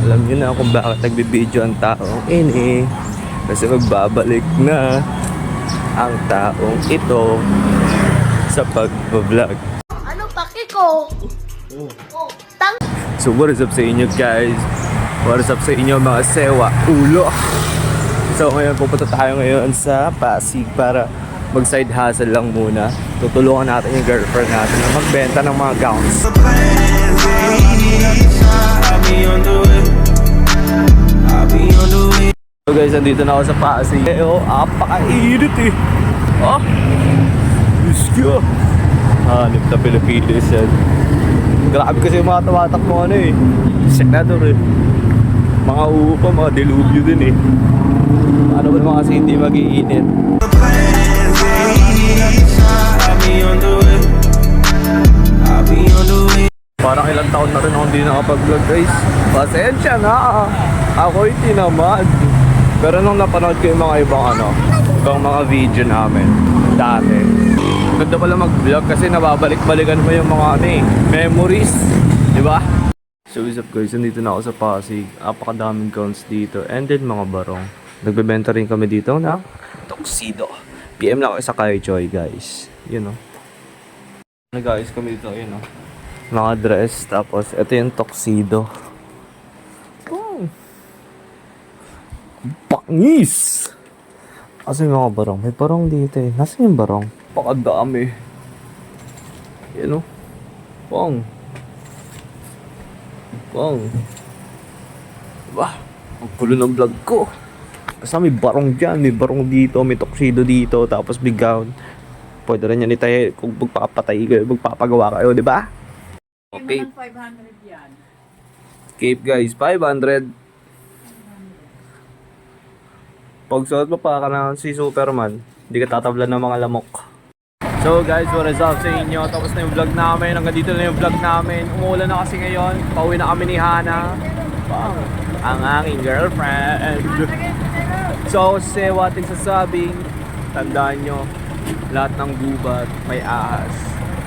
Alam niyo na kung bakit nagbibideo ang taong ini. Kasi magbabalik na ang taong ito sa pag-vlog. Ano paki ko? So what is up sa inyo guys? What is up sa inyo mga sewa ulo? So ngayon pupunta tayo ngayon sa Pasig para mag side hustle lang muna. Tutulungan natin yung girlfriend natin na magbenta ng mga gowns. So guys, nandito na ako sa Pasig. Apakainit eh. Oh, Diyos ko. Hanip na Pilipinas yan. Grabe kasi yung mga tumatakbo ano eh. Senador eh. Mga upa, mga delubyo din eh. Ano ba naman kasi hindi mag-iinit. Parang ilang taon na rin ako hindi nakapag-vlog guys. Pasensya na. Ako'y tinamad. Pero nung napanood ko yung mga ibang mga video namin dati, ganda pala mag-vlog kasi nababalik-balikan mo yung mga memories, di ba? So what's up guys, nandito na ako sa Pasig. Apakadaming gowns dito and then mga barong. Nagbebenta rin kami dito na tuxedo. PM lang ako sa Kai Joy guys. Yun o. Ano guys kami dito, yun o. Mga dress, tapos ito yung tuxedo. Oh. Pangis! Kasi mga barong, may barong dito eh. Nasaan yung barong? Pakadami. Yan o. Pang. Pang. Diba? Ang kulo ng vlog ko. Basta may barong dyan, may barong dito, may tuxedo dito, tapos big gown. Pwede rin yan itayo kung magpapatay kayo, magpapagawa kayo, di ba? Okay. 500 yan. Cape guys, 500. Pag suot mo pa ka na si Superman, hindi ka tatablan ng mga lamok. So guys, what is up sa inyo? Tapos na yung vlog namin, hanggang dito na yung vlog namin. Umuulan na kasi ngayon, pauwi na kami ni Hana. Bang! Ang aking girlfriend. So, sewa ating sasabing, tandaan nyo, lahat ng gubat may ahas.